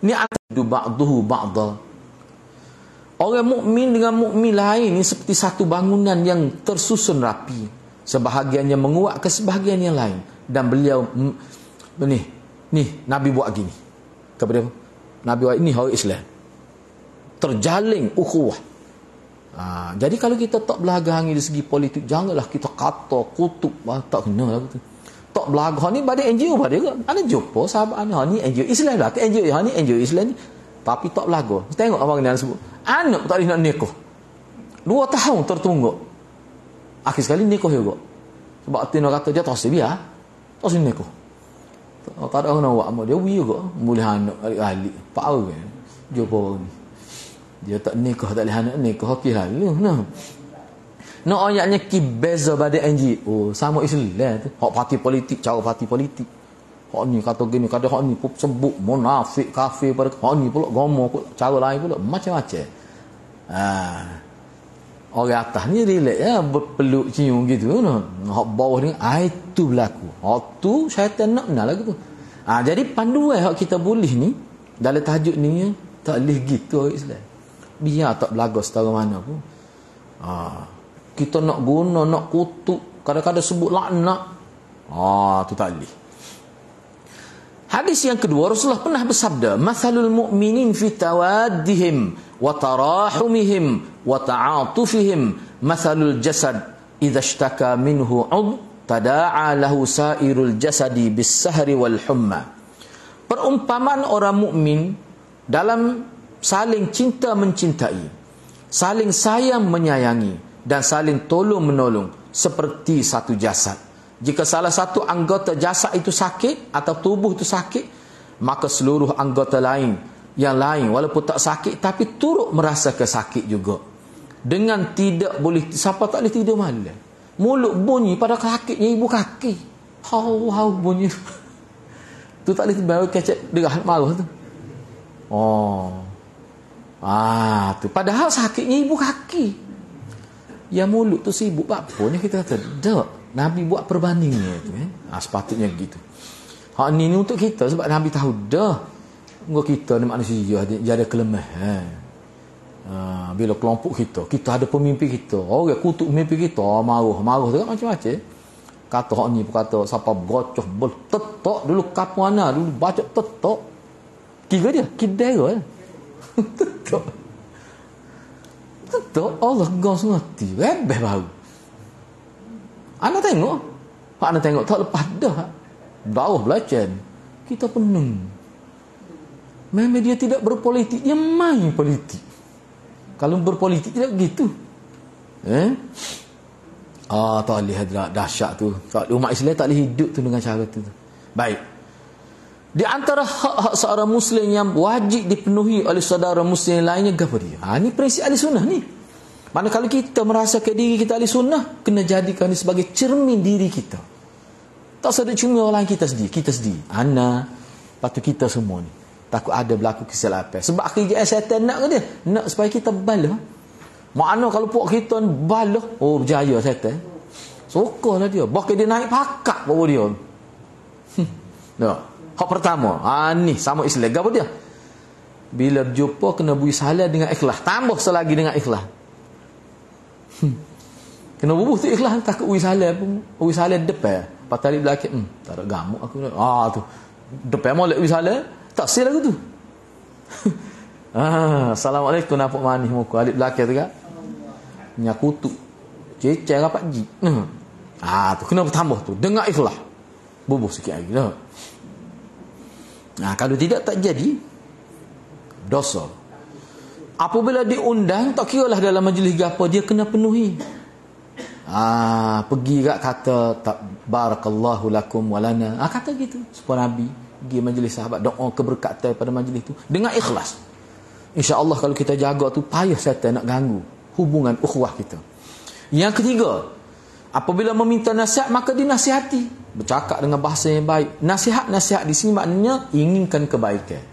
Ni adu ba'duhu ba'da. Orang mukmin dengan mukmin lain ni seperti satu bangunan yang tersusun rapi. Sebahagiannya menguat ke sebahagian yang lain. Dan beliau ni Nabi buat gini kepada Nabi buat ini orang Islam. Terjalin ukhuwah. Jadi kalau kita tak belagang dari segi politik, janganlah kita kata kutuk, tak kena lah tu. Tak belagang ni pada NGO pada juga. Ada jumpa sahabat ni NGO Islam lah, ke NGO ni NGO Islam ni, tapi tak belagang. Tengok abang ni sebut. Anak tak boleh nak nikah. 2 tahun tertungguk. Akhir sekali nikah juga. Sebab Tino kata dia tak biar. Tak sini nikah. Tak ada orang nak buat amat. Dia wui juga. Boleh anak alik-alik. Pak orang. Jumpa orang ni. Dia tak nikah, tak boleh anak nikah. Okey lalu. Nak ayatnya beza pada NGO. Sama Islam tu. Hak parti politik, cara parti politik. Hak ni kata gini, kata hak ni sebut munafik, kafir pada hak ni pula gomo, cara lain pula macam-macam. Orang atas ni relax ya, berpeluk cium gitu no. Hak bawah ni itu berlaku. Hak tu syaitan nak benar lagu tu. Jadi panduan hak kita boleh ni dalam tajuk ni tak boleh gitu orang Islam. Biar tak belaga setara mana pun. Kita nak guna, nak kutuk, kadang-kadang sebut laknat. Tu tak boleh. Hadis yang kedua, Rasulullah pernah bersabda, "Mathalul mu'minin fi tawaddihim wa tarahumihim wa ta'atufihim mathalul jasad idza ishtaka minhu 'ud tada'a lahu sa'irul jasadi bis-sahri wal humma." Perumpamaan orang mukmin dalam saling cinta mencintai, saling sayang menyayangi, dan saling tolong menolong seperti satu jasad. Jika salah satu anggota jasad itu sakit atau tubuh itu sakit, maka seluruh anggota lain yang lain walaupun tak sakit tapi turut merasakan sakit juga. Dengan tidak boleh, siapa tak boleh tidur malam. Mulut bunyi pada sakitnya ibu kaki. Hau bunyi. Tu tak boleh tidur, kecek derah marah tu. Tu padahal sakitnya ibu kaki. Yang mulut tu sibuk apa ni, kita kata tak, Nabi buat perbandingnya tu sepatutnya gitu. Hak ni untuk kita sebab Nabi tahu dah kita ni manusia dia ada kelemahan. Bila kelompok kita ada pemimpin kita, orang kutuk pemimpin kita, marah tu kan macam-macam. Kata hak ni berkata siapa gocoh tetok dulu kapuana dulu baca tetok. Kira dia kidera. Tetok Allah gas ngerti. Rebeh baru. Anda tengok tak lepas dah. Bawah belacan. Kita pening. Memang dia tidak berpolitik, dia main politik. Kalau berpolitik tidak begitu. Tak boleh dahsyat tu. Umat Islam tak boleh hidup tu dengan cara tu. Baik. Di antara hak-hak seorang Muslim yang wajib dipenuhi oleh saudara Muslim lainnya, apa dia? Ini prinsip ahli sunnah ni. Mana kalau kita merasakan diri kita ahli sunnah, kena jadikan ini sebagai cermin diri kita. Tak sedar cermin orang kita sendiri. Ana, patut kita semua ni. Takut ada berlaku kesilapan. Sebab kerjaan syaitan nak ke dia? Nak supaya kita balah. Makna kalau puak kita balah, berjaya syaitan. Sokolah dia. Bahkan dia naik pakak bawa dia. Hak pertama, ni sama Islam. Apa dia? Bila berjumpa kena beri salam dengan ikhlas. Tambah selagi dengan ikhlas. Kena bubuh tu ikhlas, takut beri salam pun. Beri salam depan. Patali belakang, tak ada gamuk aku. Tu. Depan molek beri salam, tak sil aku tu. Assalamualaikum nampak manis muka. Alik belakang tu kan. Nyakutuk. Cecer rapat ji. Tu kena bertambah tu. Dengar ikhlas. Bubuh sikit lagi dah. Kalau tidak tak jadi dosa. Apabila diundang, tak kiralah dalam majlis gapo, dia kena penuhi. Pergi kat kata tak barakallahu lakum walana. Kata gitu supaya Nabi pergi majlis sahabat, doa keberkatan pada majlis tu dengan ikhlas. Insya-Allah kalau kita jaga tu, payah syaitan nak ganggu hubungan ukhuwah kita. Yang ketiga, apabila meminta nasihat, maka dinasihati. Bercakap dengan bahasa yang baik. Nasihat di sini maknanya inginkan kebaikan.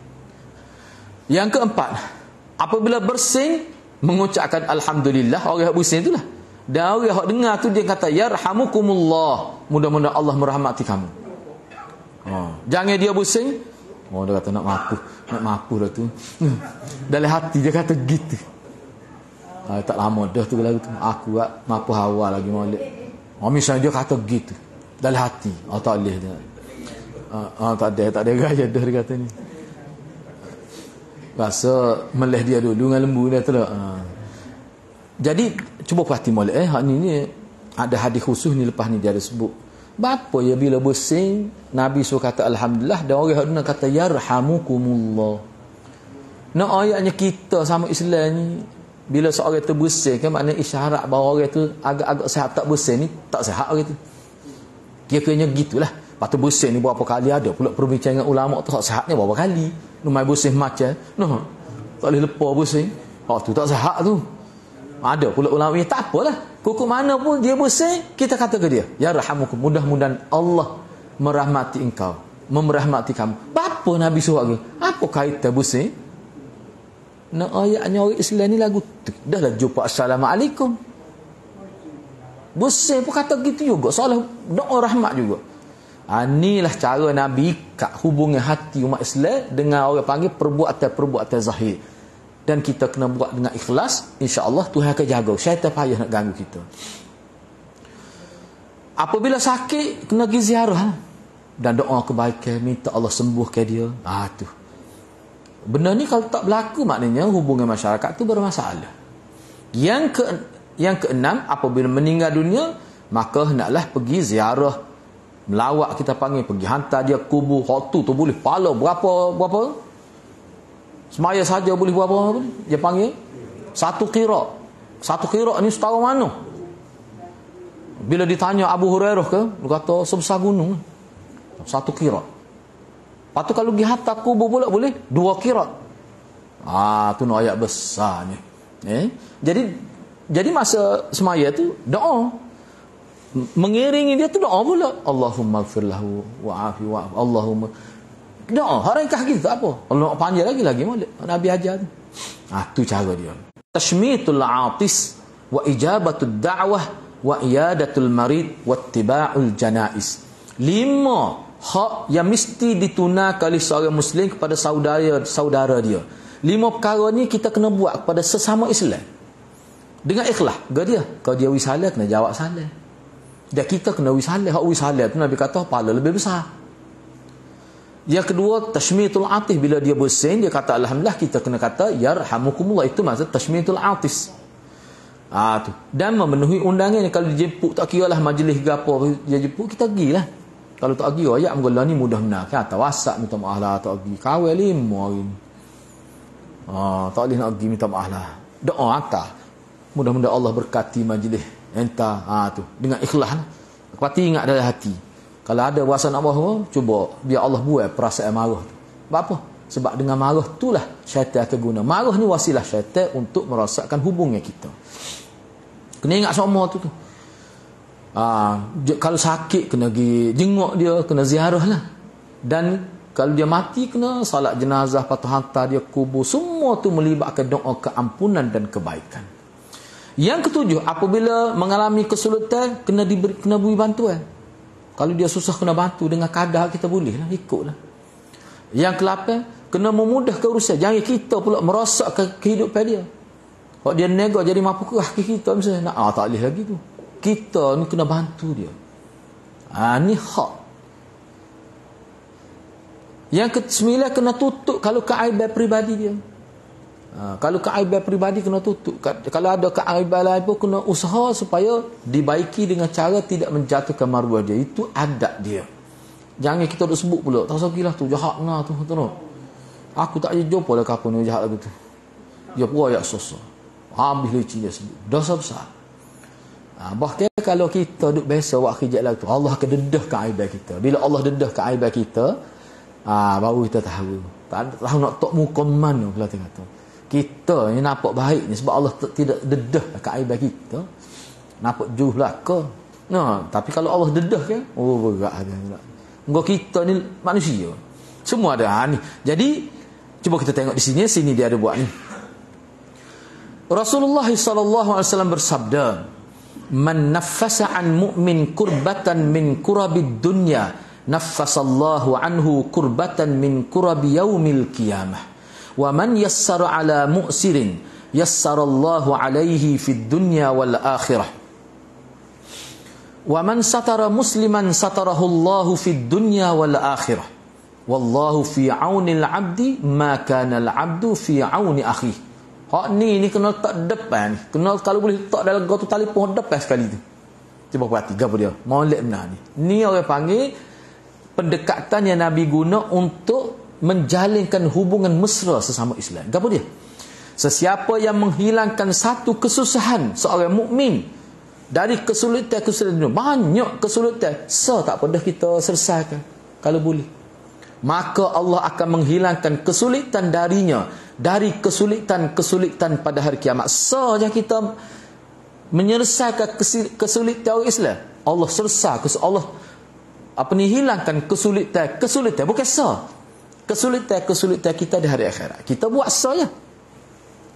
Yang keempat, apabila bersin, mengucapkan alhamdulillah. Orang yang bersin itulah. Dan orang yang dengar tu dia kata yarhamukumullah, mudah-mudahan Allah merahmati kamu. Jangan dia bersin, dia kata nak mampu dah tu. Dalam hati dia kata gitu. Tak lama dah tu lagu tu. Aku mampu hawa lagi molek. Misalnya dia kata gitu dalam hati. Tak boleh dia. Tak ada gaya dah dia kata ni. Rasa meleh dia dulu dengan lembu dia tu lah. Jadi cuba perhati molek hak ni ada hadis khusus ni, lepas ni dia ada sebut. Bapa ya bila bersin Nabi suruh kata alhamdulillah, dan orang yang kata yarhamukumullah. Nak ayatnya kita sama Islam ni, bila seorang tu bersin kan maknanya isyarat bahawa orang tu agak-agak sihat. Tak bersin ni tak sihat orang tu. Kira-kiranya gitulah. Lepas tu bersin ni berapa kali, ada pula perbincangan ulama tu hak sihat ni berapa kali. Numai bersin macam tak boleh lepas bersin. Tu tak sihat tu. Ada pula ulama ni tak apalah. Kuku mana pun dia bersin, kita kata ke dia ya rahmukum, mudah-mudahan Allah merahmati engkau, memerahmati kamu. Apa Nabi suruh lagi? Apa kaitan bersin? Nak ayatnya orang Islam ni lagu dah lah jumpa assalamualaikum. Bersin pun kata gitu juga, soalah doa rahmat juga. Inilah cara Nabi ikat hubungan hati umat Islam dengan orang panggil perbuatan zahir. Dan kita kena buat dengan ikhlas, insya-Allah Tuhan akan jaga. Syaitan payah nak ganggu kita. Apabila sakit, kena pergi ziarah dan doa kebaikan, minta Allah sembuhkan dia. Tu. Benda ni kalau tak berlaku, maknanya hubungan masyarakat tu bermasalah. Yang keenam, apabila meninggal dunia, maka hendaklah pergi ziarah, melawat kita panggil, pergi hantar dia kubur. Hak tu boleh pahala berapa? Semaya saja boleh berapa? Dia panggil satu qira. Satu qira ni setara mana? Bila ditanya Abu Hurairah ke, dia kata sebesar gunung. Satu qira. Lepas tu kalau pergi hantar kubur pula boleh 2 qira. Tu nak ayat besarnya. Jadi masa semaya tu doa. Mengiringi dia tu doa pula. Allahumma ighfir lahu wa'afi wa'af. Allahumma doa. Harakah gitu tak apa. Allah panjang lagi molek. Nabi ajar tu. Tu cara dia. Tashmitul atis. wa ijabatud da'wah, wa iyadatul marid, wa ittiba'ul janais. 5 hak yang mesti ditunaikan oleh seorang Muslim kepada saudara dia. 5 perkara ni kita kena buat kepada sesama Islam dengan ikhlas. Dia kalau dia wisalah kena jawab salah. Dan kita kena wisalah. Hak wisalah tu Nabi kata pahala lebih besar. Yang kedua, tashmitul atif. Bila dia bersin, dia kata alhamdulillah, kita kena kata yarhamukumullah. Itu maksud tashmitul atif. Tu. Dan memenuhi undangan. Kalau dijemput, tak kira lah majlis ke apa dia jemput, kita pergilah. Kalau tak pergi, ayat menggolah ni mudah benar. Kata WhatsApp minta maaf lah, tak pergi. Kawal 5 hari ni. Tak boleh nak pergi minta maaf lah. Doa atas. Mudah-mudahan Allah berkati majlis. Entah. Tu. Dengan ikhlas lah. Pati ingat dalam hati. Kalau ada rasa nak marah, cuba biar Allah buat perasaan marah tu. Sebab apa? Sebab dengan marah itulah syaitan akan guna. Marah ni wasilah syaitan untuk merosakkan hubungan kita. Kena ingat semua tu. Kalau sakit kena pergi jenguk dia, kena ziarah lah. Dan kalau dia mati kena salat jenazah, patah hantar dia kubur. Semua tu melibatkan doa keampunan dan kebaikan. Yang ketujuh, apabila mengalami kesulitan kena beri bantuan. Kalau dia susah kena bantu dengan kadar kita boleh lah, ikutlah. Yang ke-8, kena memudahkan urusan. Jangan kita pula merosakkan kehidupan dia. Kalau dia nega jadi mampu kerah ke kita misalnya, tak boleh lagi tu. Kita ni kena bantu dia. Ni hak. Yang ke-9, kena tutup kalau keaiban peribadi dia. Kalau keaiban peribadi kena tutup. Kalau ada keaiban lain pun kena usaha supaya dibaiki dengan cara tidak menjatuhkan maruah dia. Itu adab dia. Jangan kita duk sebut pula, tak usah gilah tu jahat nah tu. Aku tak jumpa lah kapan ni jahat lagu tu. Dia pun ayat susah. Habis leceh dia sebut. Dosa besar. Bahkan kalau kita duk biasa buat kerja lagu tu, Allah akan dedah keaiban kita. Bila Allah dedah keaiban kita, baru kita tahu. Tak tahu nak tok muka mana pula tengok tu. Kita ni nampak baik ni sebab Allah tidak dedah keaiban kita. Nampak juh belaka. Tapi kalau Allah dedah kan, berat dia. Engkau kita ni manusia. Semua ada ni. Jadi cuba kita tengok di sini dia ada buat ni. Rasulullah sallallahu alaihi wasallam bersabda, "Man naffasa an mu'min kurbatan min kurabid dunya, naffasallahu anhu kurbatan min kurabi yaumil qiyamah. Wa man yassara ala mu'sirin yassarallahu alaihi fid dunya wal akhirah. Wa man satara musliman satarahu Allahu fid dunya wal akhirah. Wallahu fi aunil 'abdi ma kana al-'abdu fi auni akhihi." Hak ni kena letak depan. Kena kalau boleh letak dalam gatu telefon depan sekali tu. Cuba perhati gapo dia. Molek benar ni. Ni orang panggil pendekatan yang Nabi guna untuk menjalinkan hubungan mesra sesama Islam. Gapo dia? Sesiapa yang menghilangkan satu kesusahan seorang mukmin dari kesulitan-kesulitan dunia, banyak kesulitan, tak apa dah kita selesaikan kalau boleh. Maka Allah akan menghilangkan kesulitan darinya dari kesulitan-kesulitan pada hari kiamat. Saja kita menyelesaikan kesulitan orang Islam, Allah selesai. Allah hilangkan kesulitan bukan kesulitan kita di hari akhirat. Kita buat saja.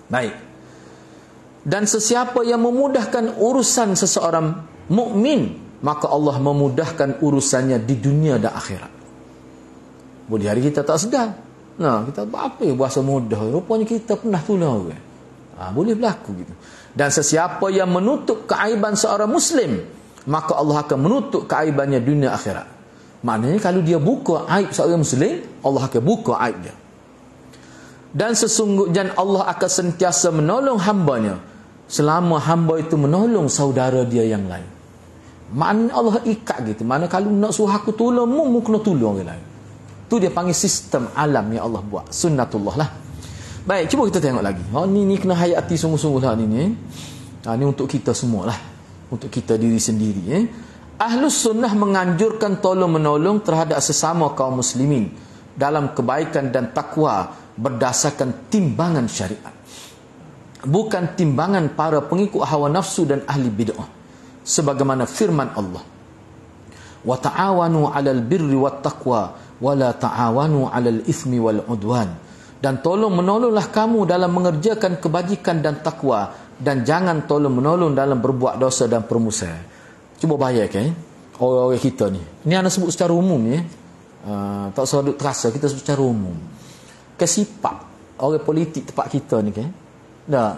Baik. Dan sesiapa yang memudahkan urusan seseorang mukmin, maka Allah memudahkan urusannya di dunia dan akhirat. Boleh hari kita tak sedar. Kita apa bahasa mudah. Rupanya kita pernah tolong orang. Boleh berlaku gitu. Dan sesiapa yang menutup keaiban seorang Muslim, maka Allah akan menutup keaibannya dunia akhirat. Maknanya kalau dia buka aib seorang Muslim, Allah akan buka aib dia. Dan sesungguhnya Allah akan sentiasa menolong hambanya selama hamba itu menolong saudara dia yang lain. Maknanya Allah ikat gitu. Maknanya kalau nak suruh aku tolong mu kena tolong orang lain. Tu dia panggil sistem alam yang Allah buat. Sunnatullah lah. Baik, cuba kita tengok lagi. Ni kena hayati sungguh-sungguh lah ni. Ni untuk kita semualah. Untuk kita diri sendiri. Ahlus sunnah menganjurkan tolong-menolong terhadap sesama kaum muslimin dalam kebaikan dan takwa berdasarkan timbangan syariat. Bukan timbangan para pengikut hawa nafsu dan ahli bid'ah. Sebagaimana firman Allah. Wa ta'awanu 'alal birri wat taqwa wala ta'awanu 'alal itsmi wal 'udwan. Dan tolong menolonglah kamu dalam mengerjakan kebajikan dan takwa, dan jangan tolong-menolong dalam berbuat dosa dan permusuhan. Cuba bayangkan orang-orang kita ni. Ni ana sebut secara umum ni. Tak usah duk terasa, kita sebut secara umum. Kesifat orang politik tempat kita ni kan. Dah,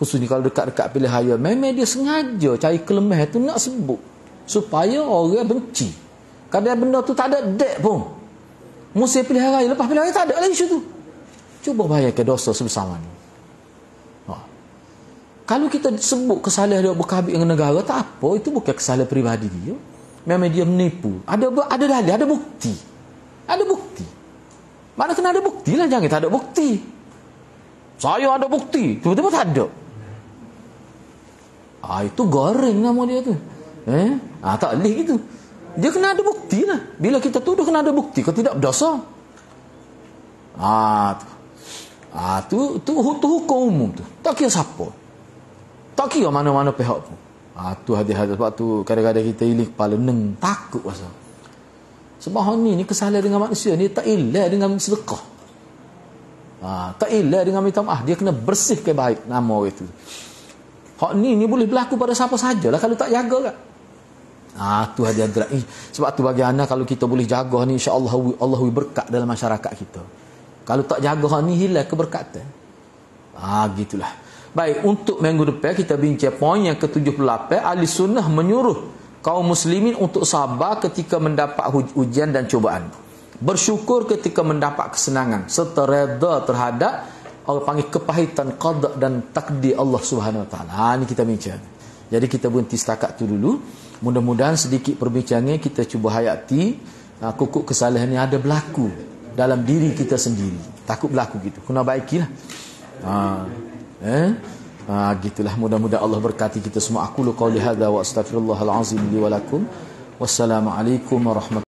khususnya kalau dekat-dekat pilihan raya, memang dia sengaja cari kelemahan tu nak sebut supaya orang benci. Kadang benda tu tak ada dek pun. Musim pilihan raya, lepas pilihan raya tak ada lagi isu tu. Cuba bayangkan dosa sebesar mana. Kalau kita sebut kesalahan dia berkabit dengan negara, tak apa, itu bukan kesalahan peribadi dia. Memang dia menipu. Ada dalil, ada bukti. Ada bukti. Mana kena ada bukti lah, jangan tak ada bukti. Saya ada bukti, tiba-tiba tak ada. Itu goreng nama dia tu. Tak boleh gitu. Dia kena ada bukti lah. Bila kita tuduh kena ada bukti, kalau tidak berdosa. Tu hukum umum tu. Tak kira siapa. Tak kira mana-mana pihak pun. Tu hadis-hadis sebab tu kadang-kadang kita ilik kepala neng takut pasal. Sebab ni kesalahan dengan manusia ni tak ilah dengan sedekah. Tak ilah dengan minta maaf, dia kena bersihkan baik nama orang itu. Hak ni boleh berlaku pada siapa sajalah kalau tak jaga kan. Tu hadis-hadis. Sebab tu bagi anak kalau kita boleh jaga ni insya-Allah Allah berkat dalam masyarakat kita. Kalau tak jaga ni hilang keberkatan. Gitulah. Baik, untuk minggu depan kita bincang poin yang ke-78. Ahli sunnah menyuruh kaum muslimin untuk sabar ketika mendapat ujian dan cubaan. Bersyukur ketika mendapat kesenangan. Serta reda terhadap orang panggil kepahitan qada dan takdir Allah Subhanahu Wa Taala. Ini kita bincang. Jadi kita berhenti setakat tu dulu. Mudah-mudahan sedikit perbincangan kita cuba hayati kukuk kesalahan yang ada berlaku dalam diri kita sendiri. Takut berlaku gitu. Kena baikilah. Gitulah, mudah-mudahan Allah berkati kita semua. Aku qauli hadza wa astaghfirullahal azim li wa lakum. Wassalamualaikum warahmatullahi